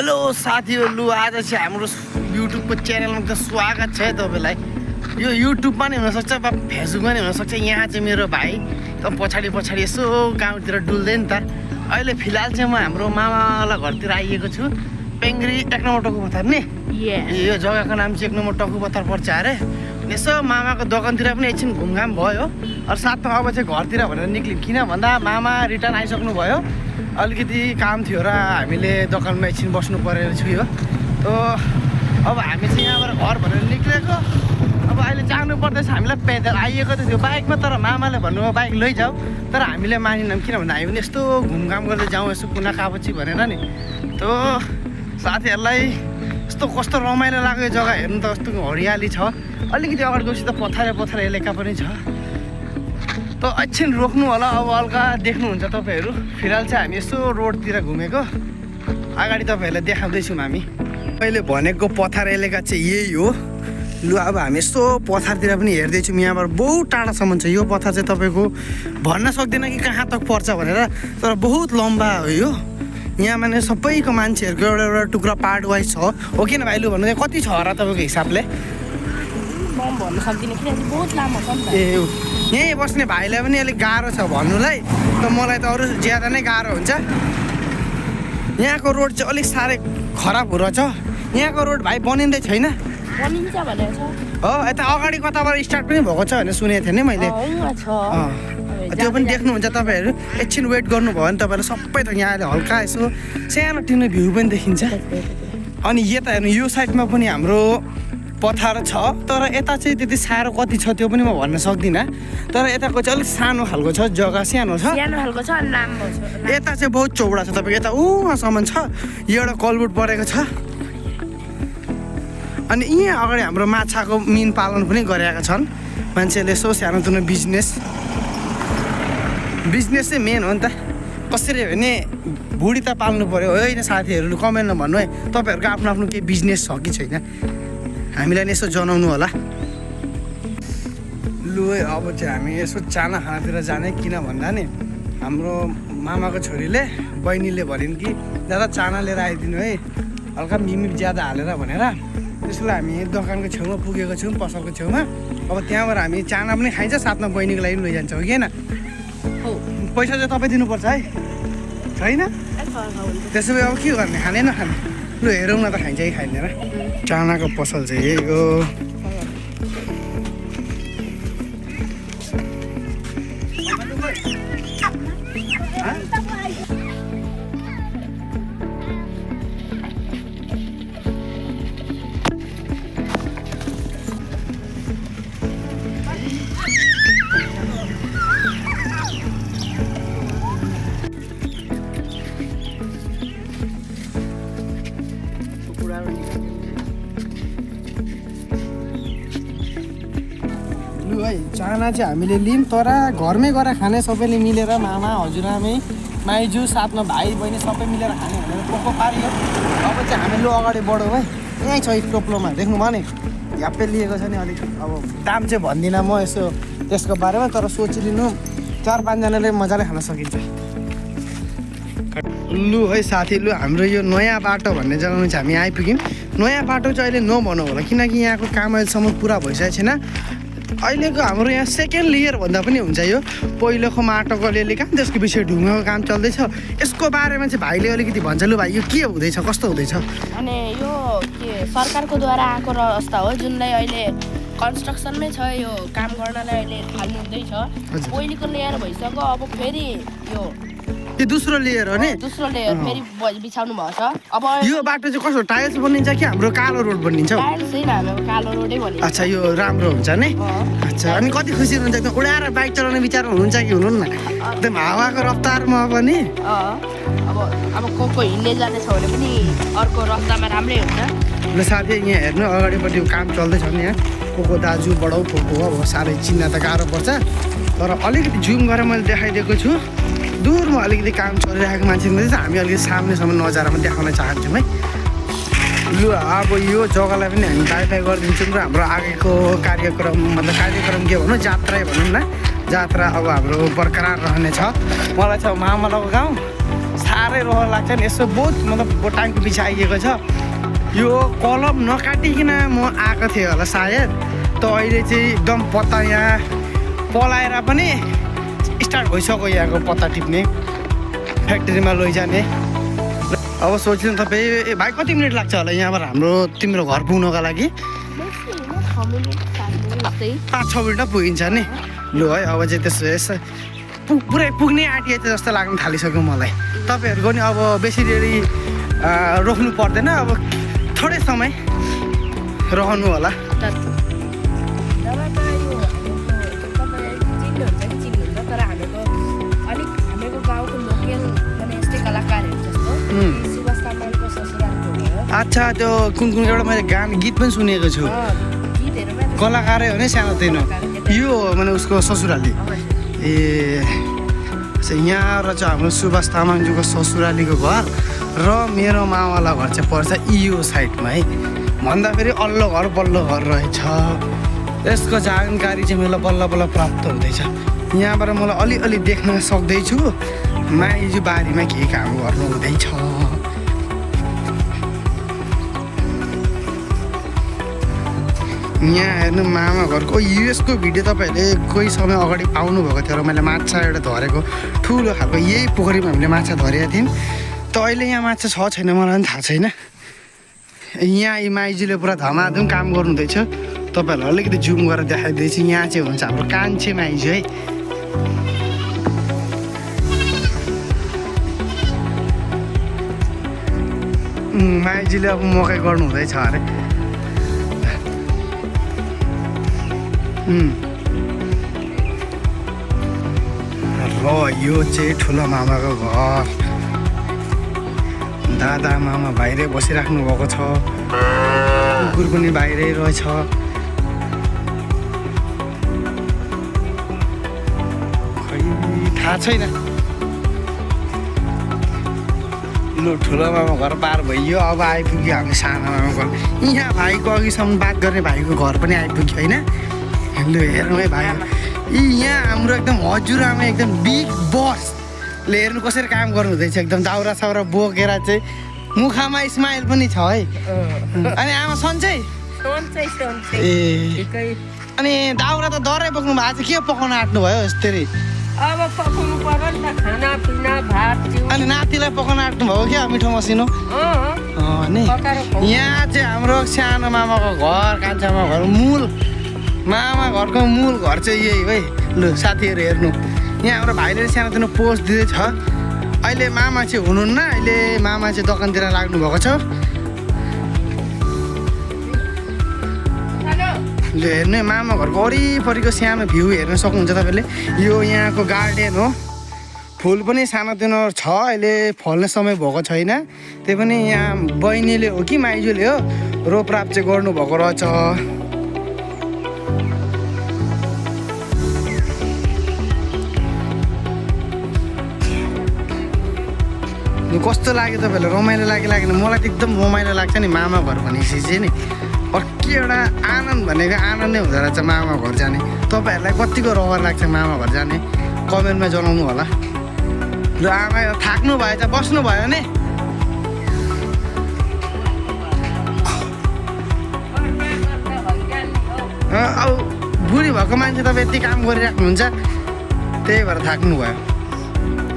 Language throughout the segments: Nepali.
हेलो साथीहरू, आज चाहिँ हाम्रो युट्युबको च्यानलमा त स्वागत छ है तपाईँलाई। यो युट्युबमा नि हुनसक्छ, फेसबुकमा नि हुनसक्छ। यहाँ चाहिँ मेरो भाइ त पछाडि यसो गाउँतिर डुल्दै नि त। अहिले फिलहाल चाहिँ म हाम्रो मामालाई घरतिर आइएको छु। पेङ्ग्री 1 नम्बर टकुपथर नि, यो जग्गाको नाम चाहिँ 1 नम्बर टकुपथर पर्छ अरे। यसो मामाको दोकानतिर पनि एकछिन घुमघाम भयो। अरू साथमा अब चाहिँ घरतिर भनेर निक्ल्यौँ, किन भन्दा मामा रिटर्न आइसक्नु भयो। अलिकति काम थियो र हामीले दोकानमा एकछिन बस्नु परेको छु। यो तो अब हामी चाहिँ यहाँबाट घर भनेर निक्लेको। अब अहिले जानु पर्दैछ। हामीलाई पैदल आइएको त थियो बाइकमा, तर मामाले भन्नुभयो बाइक लैजाऊ, तर हामीले मानिनौँ। किन भन्दा हामी पनि यस्तो घुमघाम गर्दै जाउँ, यसो कुना कापछि भनेर नि। तो साथीहरूलाई यस्तो कस्तो रमाइलो लाग्यो जग्गा हेर्नु त। कस्तो हरियाली छ। अलिकति अगाडि गएपछि त पथारे एलेका पनि छ। त एकछिन रोक्नु होला। अब हल्का देख्नुहुन्छ तपाईँहरू। फिलहाल चाहिँ हामी यसो रोडतिर घुमेको। अगाडि तपाईँहरूलाई देखाउँदैछौँ हामी। मैले भनेको पथार एलेका चाहिँ यही हो। लु अब हामी यसो पथारतिर पनि हेर्दैछौँ। यहाँबाट बहुत टाढासम्म छ यो पथार चाहिँ। तपाईँको भन्न सक्दैन कि कहाँ तक पर्छ भनेर, तर बहुत लम्बा हो यो। यहाँ माने सबैको मान्छेहरूको एउटा टुक्रा पार्ट वाइज छ हो। किन भाइ लु भन्नु कति छ र तपाईँको हिसाबले? भन्न सक्दिनँ किनकि बहुत लामो छ नि त। ए यहीँ बस्ने भाइलाई पनि अलिक गाह्रो छ भन्नुलाई, त मलाई त अरू ज्यादा नै गाह्रो हुन्छ। यहाँको रोड चाहिँ अलिक साह्रै खराब रहेछ। यहाँको रोड भाइ बनिँदै छैन? बनिन्छ भनेर छ हो, यता अगाडि कताबाट स्टार्ट पनि भएको छ भनेर सुनेको थिएँ नि मैले। त्यो पनि देख्नुहुन्छ तपाईँहरू। एकछिन वेट गर्नुभयो भने तपाईँलाई सबै त यहाँले हल्का यसो सानो तिनो भ्यू पनि देखिन्छ। अनि यता हेर्नु, यो साइडमा पनि हाम्रो पथार छ, तर यता चाहिँ त्यति साह्रो कति छ त्यो पनि म भन्न सक्दिनँ। तर यताको चाहिँ अलिक सानो खालको छ, जग्गा सानो छ। सानो खालको छ अनि लामो छ। यता चाहिँ बहुत चौडा छ। तपाईँको यता उहाँसम्म छ। यो एउटा कलबुट परेको छ। अनि यहाँ अगाडि हाम्रो माछाको मीन पालन पनि गरेका छन् मान्छेले। यसो सानो तुनो बिजनेस चाहिँ मेन हो नि त। कसरी भने बुढी त पाल्नु पऱ्यो होइन साथीहरू। कमेन्टमा भन्नु है तपाईँहरूको आफ्नो आफ्नो केही बिजनेस छ कि छैन, हामीलाई नि यसो जनाउनु होला। लु है अब चाहिँ हामी यसो चाना खानातिर जाने। किन भन्दा नि हाम्रो मामाको छोरीले बहिनीले भनिन् कि दादा चाना लिएर आइदिनु है, हल्का मिमी ज्यादा हालेर भनेर। त्यसलाई हामी दोकानको छेउमा पुगेको छौँ, पसलको छेउमा। अब त्यहाँबाट हामी चाना पनि खाइन्छ, साथमा बहिनीको लागि पनि लैजान्छौँ कि होइन। पैसा चाहिँ तपाईँ दिनुपर्छ है, छैन? त्यसो भए अब के गर्ने, खाने नखाने? लु हेरौँ न त खाइन्छ कि खाइँदैन। चानाको पसल चाहिँ यही हो। लु है चाना चाहिँ हामीले लियौँ, तर घरमै गएर खाने सबैले मिलेर, मामा हजुरआमै माइजू साथमा भाइ बहिनी सबै मिलेर खाने भनेर टोप्लो पारियो। अब चाहिँ हामी लु अगाडि बढौँ है। यहीँ छ टोप्लोमा देख्नुभयो नि, झ्याप्पै लिएको छ नि। अलिक अब दाम चाहिँ भन्दिनँ म यसो त्यसको बारेमा, तर सोचिलिनु 4-5 जनाले मजाले खान सकिन्छ। लु है साथी, लु हाम्रो यो नयाँ बाटो भन्ने जग्गामा चाहिँ हामी आइपुग्यौँ। नयाँ बाटो चाहिँ अहिले नभनौँ होला, किनकि यहाँको काम अहिलेसम्म पुरा भइसकेको छैन। अहिलेको हाम्रो यहाँ सेकेन्ड लेयर भन्दा पनि हुन्छ। यो पहिलोको माटोको लेले काम, त्यसको पछि ढुङ्गाको काम चल्दैछ। यसको बारेमा चाहिँ भाइले अलिकति भन्छ। लु भाइ यो के हुँदैछ, कस्तो हुँदैछ? अनि यो के सरकारको द्वारा आएको रस्ता हो, जुनलाई अहिले कन्स्ट्रक्सनमै छ। यो काम गर्नलाई अहिले थाल्नु हुँदैछ। पहिलेको लेयर भइसक्यो, अब फेरि यो दोस्रो लेयर हो नि। दोस्रो लेयर फेरि बिछाउनु भएको छ। अब यो बाटो चाहिँ कस्तो टाइल्स बनिन्छ कि हाम्रो कालो रोड बनिन्छ? टाइल्स छैन, हाम्रो कालो रोडै बनिन्छ। अच्छा यो राम्रो हुन्छ नि। अच्छा अनि कति खुसी हुनुहुन्छ? एकदम उडाएर बाइक चलाउने विचार हुनुहुन्छ कि हुनुहुन्न? एकदम हावाको रफ्तारमा पनि। अब को हिँड्ने जाने छ भने पनि अर्को रस्तामा राम्रै हुन्छ। ल साथी यहाँ हेर्नु, अगाडिपट्टि काम चल्दैछ नि। यहाँ को दाजु बडाउ फोको अब साह्रै चिन्न त गाह्रो पर्छ, तर अलिकति जुम गरेर मैले देखाइदिएको छु। दूरमा अलिकति काम चलिरहेको मान्छेले चाहिँ हामी अलिकति सामनेसम्म नजारामा देखाउन चाहन्छौँ है। लु अब यो जग्गालाई पनि हामी बाइफाई गरिदिन्छौँ र हाम्रो अगाडिको कार्यक्रम मतलब कार्यक्रम के भनौँ, जात्रै भनौँ न, जात्रा अब हाम्रो बरकरार रहनेछ। मलाई चाहिँ मामलाको गाउँ साह्रै रहर लाग्छ नि यसो बहुत मतलब टाइमको पछि आइएको छ यो कलम नकाटिकन म आएको थिएँ होला सायद त अहिले चाहिँ एकदम पत्ता यहाँ पलाएर पनि स्टार्ट भइसक्यो यहाँको पत्ता टिप्ने फ्याक्ट्रीमा लैजाने अब सोच्नु तपाईँ भाइ कति मिनट लाग्छ होला यहाँबाट हाम्रो तिम्रो घर पुग्नको लागि 5-6 मिनटमा पुगिन्छ नि लु है अब चाहिँ त्यसो यसो पुरै पुग्ने आँटिए जस्तो लाग्न थालिसक्यो मलाई तपाईँहरूको नि अब बेसी देरी रोक्नु पर्दैन अब थोरै समय रहनु होला अच्छा त्यो कुन एउटा मैले गान गीत पनि सुनेको छु कलाकारै हो नि सानोतिनो यो माने उसको ससुराली ए यहाँ र चाहिँ हाम्रो सुभाष तामाङज्यूको ससुरालीको घर र मेरो मामावाला घर चाहिँ पर्छ यो साइडमा है भन्दा फेरि अल्लो घर बल्लो घर रहेछ यसको जानकारी चाहिँ मलाई बल्ल बल्ल प्राप्त हुँदैछ यहाँबाट मलाई अलिअलि देख्न सक्दैछु माइजू बारीमा के काम गर्नु हुँदैछ यहाँ हेर्नु मामा घरको युएसको भिडियो तपाईँहरूले कोही समय अगाडि पाउनुभएको थियो र मैले माछा एउटा धरेको ठुलो खालको यही पोखरीमा हामीले माछा धरेका थियौँ त अहिले यहाँ माछा छ छैन मलाई पनि थाहा छैन यहाँ यी माइजूले पुरा धमाधुम काम गर्नुहुँदैछ तपाईँहरूलाई अलिकति जुम गरेर देखाइदिएछु यहाँ चाहिँ हुन्छ हाम्रो कान्छे माइजू है माइजूले अब मकै गर्नु हुँदैछ अरे र यो चाहिँ ठुलो मामाको घर दादा मामा बाहिरै बसिराख्नु भएको छ कुकुर पनि बाहिरै रहेछ खै थाहा छैन लु ठुलो मामा घर पार भइयो अब आइपुग्यो हामी सानो मामा घर यहाँ भाइको अघिसम्म बात गर्ने भाइको घर पनि आइपुग्यो होइन लु हेर्नु है भाइ यहाँ हाम्रो एकदम हजुरआमा एकदम बिग बसले हेर्नु कसरी काम गर्नुहुँदैछ एकदम दाउरा साउरा बोकेर चाहिँ मुखमा स्माइल पनि छ है अनि आमा सन्चै ए अनि दाउरा त डरै बोक्नु भएको छ के पकाउन आँट्नु भयो यस्तरी अब पकाउनु पर्यो नि त खाना पिना भात अनि नातिलाई पकाउन आँट्नु भयो क्या मिठो मसिनो नि यहाँ चाहिँ हाम्रो सानो मामाको घर कान्छा मामा घर मूल मामा घरको मूल घर चाहिँ यही है लु साथीहरू हेर्नु यहाँ हाम्रो भाइले सानोतिनो पोस्ट दिँदैछ अहिले मामा चाहिँ हुनुहुन्न अहिले मामा चाहिँ दोकानतिर लाग्नु भएको छ लु हेर्नु मामा घरको वरिपरिको सानो भ्यू हेर्न सक्नुहुन्छ तपाईँले यो यहाँको गार्डन हो फुल पनि सानोतिनो छ अहिले फल्ने समय भएको छैन त्यही पनि यहाँ बहिनीले हो कि माइजूले हो रोपराप चाहिँ गर्नुभएको रहेछ कस्तो लाग्यो तपाईँहरूलाई रमाइलो लागेन मलाई त एकदम रमाइलो लाग्छ नि मामा घर भनेपछि चाहिँ नि अर्कै एउटा आनन्द भनेको आनन्दै हुँदो रहेछ मामा घर जाने तपाईँहरूलाई कतिको रहर लाग्छ मामा घर जाने कमेन्टमा जनाउनु होला र आमा थाक्नु भएछ बस्नु भयो नि अब बुढी भएको मान्छे तपाईँ यति काम गरिराख्नुहुन्छ त्यही भएर थाक्नु भयो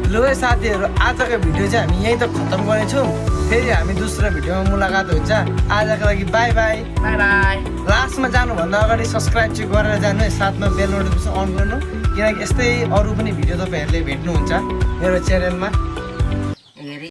लु है साथीहरू आजको भिडियो चाहिँ हामी यहीँ त खत्तम गर्नेछौँ फेरि हामी दोस्रो भिडियोमा मुलाकात हुन्छ आजको लागि बाई बाई बाई बाई लास्टमा जानुभन्दा अगाडि सब्सक्राइब चाहिँ गरेर जानु है साथमा बेल नोटिफिकेसन अन गर्नु किनकि यस्तै अरू पनि भिडियो तपाईँहरूले भेट्नुहुन्छ मेरो च्यानलमा